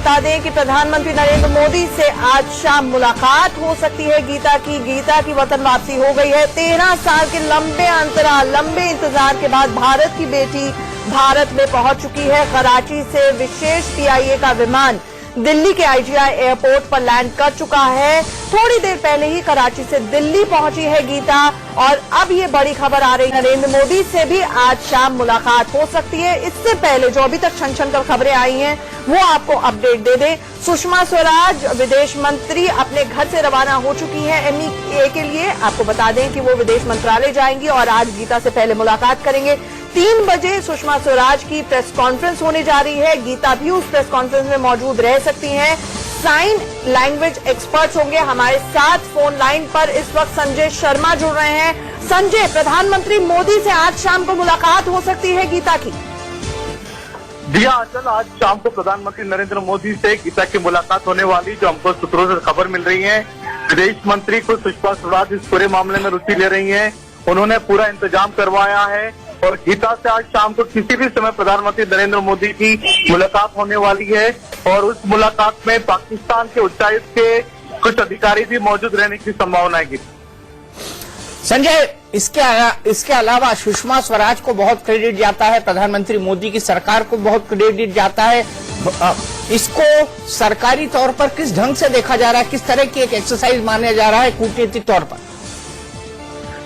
बता दें कि प्रधानमंत्री नरेंद्र मोदी से आज शाम मुलाकात हो सकती है गीता की वतन वापसी हो गई है। 13 साल के लंबे अंतराल, लंबे इंतजार के बाद भारत की बेटी भारत में पहुंच चुकी है। कराची से विशेष पीआईए का विमान दिल्ली के आईजीआई एयरपोर्ट पर लैंड कर चुका है। थोड़ी देर पहले ही कराची से दिल्ली पहुंची है गीता, और अब ये बड़ी खबर आ रही है नरेंद्र मोदी से भी आज शाम मुलाकात हो सकती है। इससे पहले जो अभी तक छन कर खबरें आई हैं वो आपको अपडेट दे दें। सुषमा स्वराज विदेश मंत्री अपने घर से रवाना हो चुकी है MEA के लिए। आपको बता दें कि वो विदेश मंत्रालय जाएंगी और आज गीता से पहले मुलाकात करेंगे। 3 बजे सुषमा स्वराज की प्रेस कॉन्फ्रेंस होने जा रही है। गीता भी उस प्रेस कॉन्फ्रेंस में मौजूद रह सकती हैं। साइन लैंग्वेज एक्सपर्ट्स होंगे हमारे साथ फोन लाइन पर। इस वक्त संजय शर्मा जुड़ रहे हैं। संजय, प्रधानमंत्री मोदी से आज शाम को मुलाकात हो सकती है गीता की। जी हाँ अंचल, आज शाम को प्रधानमंत्री नरेंद्र मोदी से गीता की मुलाकात होने वाली, जो हमको सूत्रों से खबर मिल रही है। विदेश मंत्री को सुषमा स्वराज इस पूरे मामले में रुचि ले रही है। उन्होंने पूरा इंतजाम करवाया है और गीता से आज शाम को किसी भी समय प्रधानमंत्री नरेंद्र मोदी की मुलाकात होने वाली है। और उस मुलाकात में पाकिस्तान के उच्चायुक्त के कुछ अधिकारी भी मौजूद रहने की संभावना है। संजय, इसके अलावा सुषमा स्वराज को बहुत क्रेडिट जाता है, प्रधानमंत्री मोदी की सरकार को बहुत क्रेडिट जाता है। इसको सरकारी तौर पर किस ढंग से देखा जा रहा है, किस तरह की एक एक्सरसाइज माना जा रहा है कूटनीतिक तौर पर?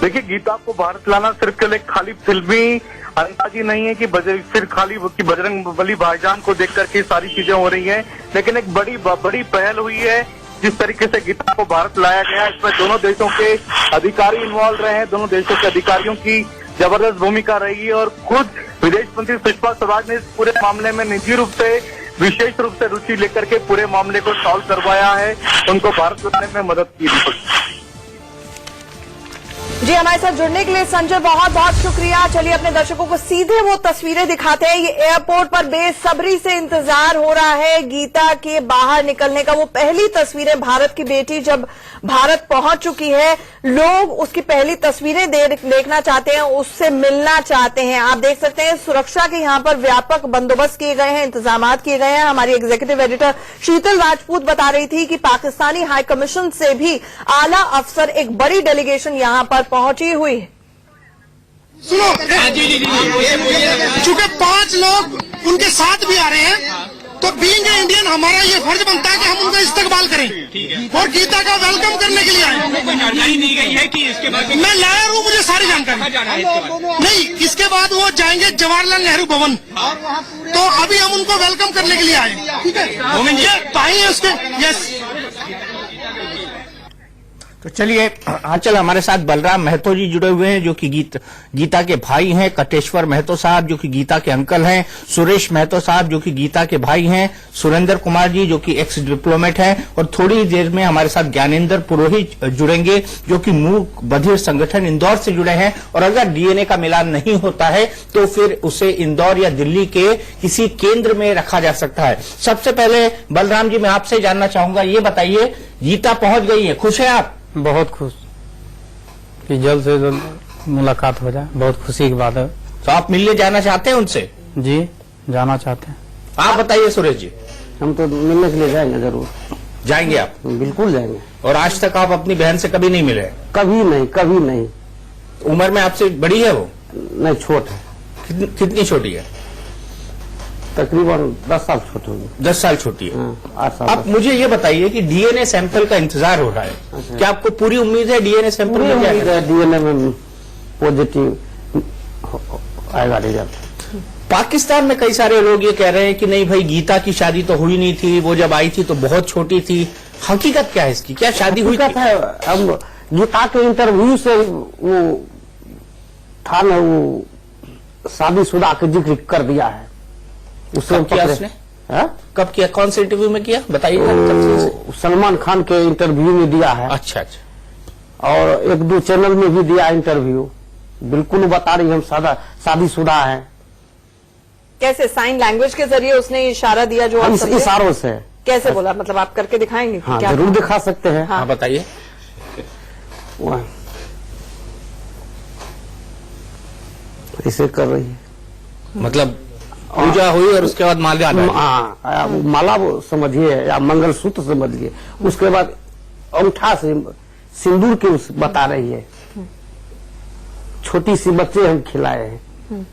देखिए, गीता को भारत लाना सिर्फ एक खाली फिल्मी अंदाजी नहीं है कि सिर्फ खाली बजरंगबली भाईजान को देख करके सारी चीजें हो रही हैं, लेकिन एक बड़ी पहल हुई है। जिस तरीके से गीता को भारत लाया गया, इसमें दोनों देशों के अधिकारी इन्वॉल्व रहे हैं। दोनों देशों के अधिकारियों की जबरदस्त भूमिका रही है और खुद विदेश मंत्री सुषमा स्वराज ने इस पूरे मामले में निजी रूप से, विशेष रूप से रुचि लेकर के पूरे मामले को सॉल्व करवाया है, उनको भारत लाने में मदद की। जी, हमारे साथ जुड़ने के लिए संजय बहुत बहुत शुक्रिया। चलिए अपने दर्शकों को सीधे वो तस्वीरें दिखाते हैं। ये एयरपोर्ट पर बेसब्री से इंतजार हो रहा है गीता के बाहर निकलने का। वो पहली तस्वीरें, भारत की बेटी जब भारत पहुंच चुकी है, लोग उसकी पहली तस्वीरें देखना चाहते हैं, उससे मिलना चाहते हैं। आप देख सकते हैं सुरक्षा के यहाँ पर व्यापक बंदोबस्त किए गए हैं, इंतजाम किए गए हैं। हमारी एग्जीक्यूटिव एडिटर शीतल राजपूत बता रही थी कि पाकिस्तानी हाई कमीशन से भी आला अफसर, एक बड़ी डेलीगेशन यहाँ पर पहुंची हुई है। सुनो, चूंकि 5 लोग उनके साथ भी आ रहे हैं, तो बीइंग इंडियन हमारा ये फर्ज बनता है कि हम उनका इस्तकबाल करें और गीता का वेलकम करने के लिए आए। जानकारी दी गई है कि इसके बाद मैं लायर हूँ, मुझे सारी जानकारी नहीं। इसके बाद वो जाएंगे जवाहरलाल नेहरू भवन, तो अभी हम उनको वेलकम करने के लिए आए। ठीक है, भाई है उसके। यस, तो चलिए आंचल, हमारे साथ बलराम महतो जी जुड़े हुए हैं जो कि गीता के भाई हैं, कटेश्वर महतो साहब जो कि गीता के अंकल हैं, सुरेश महतो साहब जो कि गीता के भाई हैं, सुरेंद्र कुमार जी जो कि एक्स डिप्लोमेट हैं, और थोड़ी देर में हमारे साथ ज्ञानेंद्र पुरोहित जुड़ेंगे जो कि मूक बधिर संगठन इंदौर से जुड़े हैं। और अगर डीएनए का मिलान नहीं होता है तो फिर उसे इंदौर या दिल्ली के किसी केंद्र में रखा जा सकता है। सबसे पहले बलराम जी, मैं आपसे जानना चाहूंगा, ये बताइए, गीता पहुंच गई है, खुश है आप? बहुत खुश कि जल्द से जल्द मुलाकात हो जाए, बहुत खुशी की बात है। तो आप मिलने जाना चाहते हैं उनसे? जी, जाना चाहते हैं। आप बताइए सुरेश जी। हम तो मिलने के लिए जाएंगे, जरूर जाएंगे आप? बिल्कुल जाएंगे। और आज तक आप अपनी बहन से कभी नहीं मिले? कभी नहीं, कभी नहीं। उम्र में आपसे बड़ी है वो? नहीं, छोट है। कितनी छोटी है? तकरीबन 10 साल छोटी होगी। 10 साल छोटी है। 8 साल। अब मुझे ये बताइए कि डीएनए सैंपल का इंतजार हो रहा है। अच्छा। क्या आपको पूरी उम्मीद है डीएनए सैंपल में? उम्मीद है डीएनए में पॉजिटिव आएगा रिजल्ट। पाकिस्तान में कई सारे लोग ये कह रहे हैं कि नहीं भाई, गीता की शादी तो हुई नहीं थी, वो जब आई थी तो बहुत छोटी थी। हकीकत क्या है इसकी? क्या शादी हुई थी? हम गीता के इंटरव्यू से वो था ना, वो शादीशुदा का जिक्र कर दिया है। उससे किया उसने? कब किया? कौन से इंटरव्यू में किया, बताइए। सलमान खान के इंटरव्यू में दिया है। अच्छा अच्छा। और 1-2 चैनल में भी दिया इंटरव्यू। बिल्कुल बता रही हम शादीशुदा है। कैसे? साइन लैंग्वेज के जरिए उसने इशारा दिया जो आप समझे? इशारों से। कैसे बोला? मतलब आप करके दिखाएंगे? हाँ, जरूर दिखा सकते हैं। हाँ, बताइए। इसे कर रही है, मतलब पूजा हुई और उसके बाद माला डाली। हाँ, माला वो समझिए या मंगलसूत्र समझिए, उसके बाद अंगूठा से सिंदूर के उस बता रही है। छोटी सी बच्चे हम खिलाए हैं,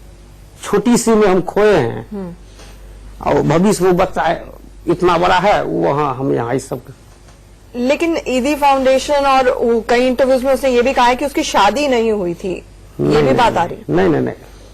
छोटी सी में हम खोए हैं, और भविष्य में बच्चा इतना बड़ा है, वहाँ हम यहाँ इस सब। लेकिन ईदी फाउंडेशन और कई इंटरव्यूज में उसने ये भी कहा है कि उसकी शादी नहीं हुई थी, ये भी बात आ रही है। नहीं।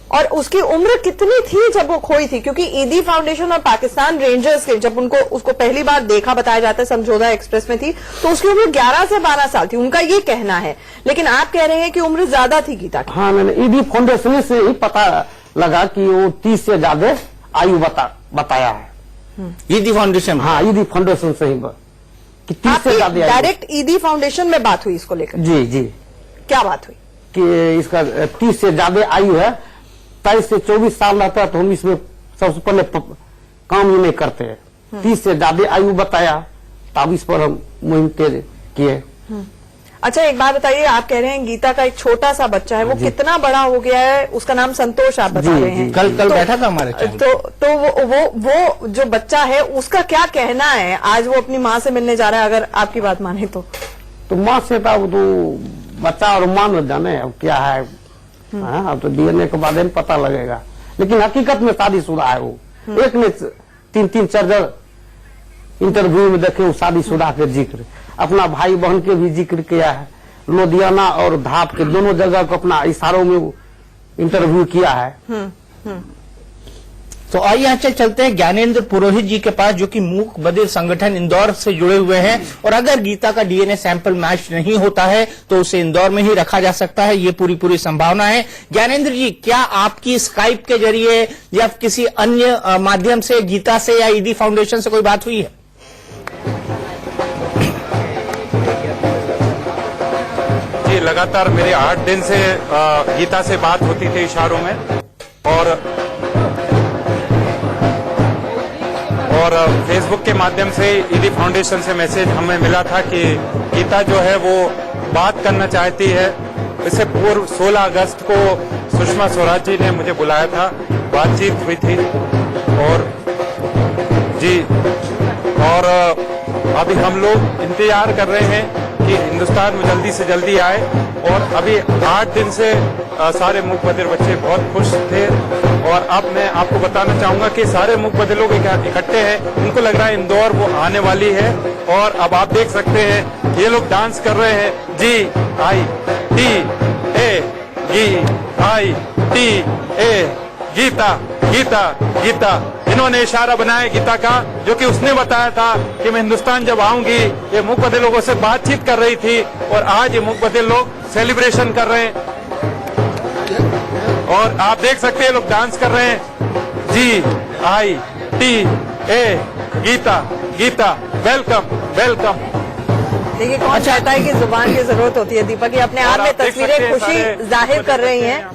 और उसकी उम्र कितनी थी जब वो खोई थी? क्योंकि ईदी फाउंडेशन और पाकिस्तान रेंजर्स के जब उसको पहली बार देखा, बताया जाता है समझौता एक्सप्रेस में थी, तो उसकी उम्र 11 से 12 साल थी, उनका ये कहना है। लेकिन आप कह रहे हैं कि उम्र ज्यादा थी गीता की। हाँ, मैंने ईदी फाउंडेशन से ही पता लगा कि वो 30 से ज्यादा आयु बताया है। ईदी फाउंडेशन? हाँ, ईदी फाउंडेशन से ही कि 30 से ज्यादा। डायरेक्ट ईदी फाउंडेशन में बात हुई इसको लेकर? जी। क्या बात हुई? कि इसका 30 से ज्यादा आयु है, 23 से 24 साल रहता है तो हम इसमें सबसे पहले काम ही नहीं करते हैं। 30 से ज्यादा आयु बताया, तब इस पर हम मुहिम तेज किए। अच्छा, एक बात बताइए, आप कह रहे हैं गीता का एक छोटा सा बच्चा है, वो कितना बड़ा हो गया है? उसका नाम संतोष आप बता रहे हैं। कल बैठा था हमारे चैनल। तो वो जो बच्चा है उसका क्या कहना है? आज वो अपनी माँ से मिलने जा रहा है, अगर आपकी बात माने तो माँ से तो बच्चा और माँ न जाने अब क्या है। हाँ, अब तो डीएनए के बाद में पता लगेगा, लेकिन हकीकत में शादीशुदा है वो। एक ने 3-3 4 इंटरव्यू में देखे वो शादीशुदा के जिक्र, अपना भाई बहन के भी जिक्र किया है। लुधियाना और धाप के दोनों जगह को अपना इशारों में इंटरव्यू किया है। तो आइए यहाँ चलते हैं ज्ञानेंद्र पुरोहित जी के पास, जो कि मूक बधिर संगठन इंदौर से जुड़े हुए हैं। और अगर गीता का डीएनए सैंपल मैच नहीं होता है तो उसे इंदौर में ही रखा जा सकता है, ये पूरी संभावना है। ज्ञानेंद्र जी, क्या आपकी स्काइप के जरिए या किसी अन्य माध्यम से गीता से या ईदी फाउंडेशन से कोई बात हुई है? जी, लगातार मेरे 8 दिन से गीता से बात होती थी इशारों में, और फेसबुक के माध्यम से ईदी फाउंडेशन से मैसेज हमें मिला था कि गीता जो है वो बात करना चाहती है। इससे पूर्व 16 अगस्त को सुषमा स्वराज जी ने मुझे बुलाया था, बातचीत हुई थी। और जी, और अभी हम लोग इंतजार कर रहे हैं कि हिंदुस्तान में जल्दी से जल्दी आए। और अभी 8 दिन से सारे मूक बधिर बच्चे बहुत खुश थे। और अब मैं आपको बताना चाहूंगा कि सारे मूक बधिर लोग इकट्ठे हैं, उनको लग रहा है इंदौर वो आने वाली है। और अब आप देख सकते हैं ये लोग डांस कर रहे हैं, GITA गीता गीता गीता। इन्होंने इशारा बनाया गीता का, जो कि उसने बताया था कि मैं हिंदुस्तान जब आऊंगी। ये मूक बधिर लोगों से बातचीत कर रही थी और आज ये मूक बधिर लोग सेलिब्रेशन कर रहे हैं। और आप देख सकते हैं लोग डांस कर रहे हैं, GITA Gita Gita. Welcome welcome. देखिए, कौन चाहता है कि जुबान की जरूरत होती है। दीपक, ये अपने आप में तस्वीरें खुशी जाहिर कर रही हैं।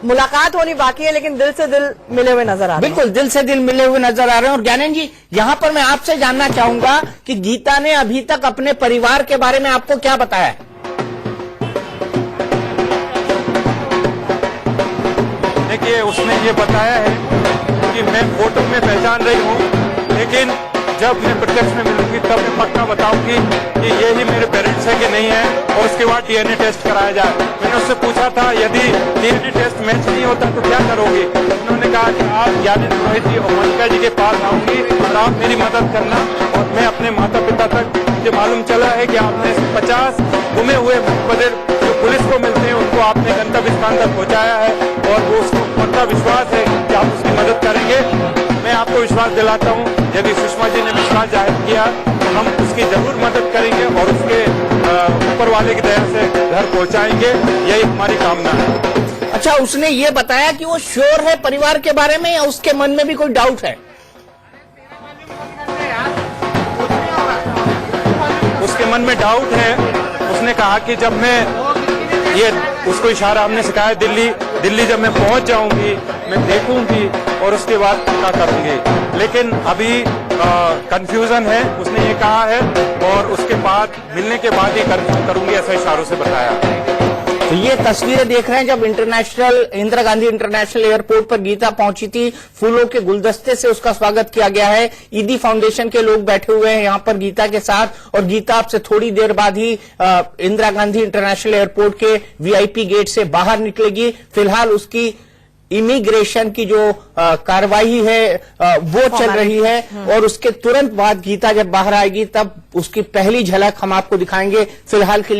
मुलाकात होनी बाकी है, लेकिन दिल से दिल मिले हुए नजर आ रहे हैं। बिल्कुल, दिल से दिल मिले हुए नजर आ रहे हैं। और ज्ञानेंद्र जी, यहाँ पर मैं आपसे जानना चाहूंगा कि गीता ने अभी तक अपने परिवार के बारे में आपको क्या बताया है? देखिए, उसने ये बताया है कि मैं फोटो में पहचान रही हूँ, लेकिन जब मैं प्रत्यक्ष में मिलूंगी तब मैं पक्का बताऊंगी कि ये ही मेरे पेरेंट्स है कि नहीं है, और उसके बाद डीएनए टेस्ट कराया जाए। मैंने उससे पूछा था यदि डीएनए टेस्ट मैच नहीं होता तो क्या करोगे? उन्होंने कहा कि आप ज्ञानेंद्र पुरोहित जी और मोनिका जी के पास आऊंगी और आप मेरी मदद करना। और मैं अपने माता पिता तक, मुझे मालूम चला है कि आपने 50 गुमे हुए बधिर जो पुलिस को मिलते हैं उनको आपने गंतव्य स्थान तक पहुँचाया है, और वो उसको पक्का विश्वास है कि आप उसकी मदद करेंगे। मैं आपको विश्वास दिलाता हूँ, यदि सुषमा जी ने विश्वास जाहिर किया तो हम उसकी जरूर मदद करेंगे और उसके ऊपर वाले की दया से घर पहुंचाएंगे, यही हमारी कामना है। अच्छा, उसने ये बताया कि वो श्योर है परिवार के बारे में, या उसके मन में भी कोई डाउट है? उसके मन में डाउट है। उसने कहा कि जब मैं ये उसको इशारा हमने सिखाया दिल्ली जब मैं पहुंच जाऊंगी मैं देखूंगी और उसके बाद पक्का करूंगी। लेकिन अभी कंफ्यूजन है, उसने ये कहा है, और उसके बाद मिलने के बाद ही कंफर्म करूंगी, ऐसा इशारों से बताया। तो ये तस्वीरें देख रहे हैं जब इंदिरा गांधी इंटरनेशनल एयरपोर्ट पर गीता पहुंची थी। फूलों के गुलदस्ते से उसका स्वागत किया गया है। ईदी फाउंडेशन के लोग बैठे हुए हैं यहां पर गीता के साथ, और गीता अब से थोड़ी देर बाद ही इंदिरा गांधी इंटरनेशनल एयरपोर्ट के वीआईपी गेट से बाहर निकलेगी। फिलहाल उसकी इमिग्रेशन की जो कार्रवाई है वो चल रही है, और उसके तुरंत बाद गीता जब बाहर आएगी तब उसकी पहली झलक हम आपको दिखाएंगे। फिलहाल के लिए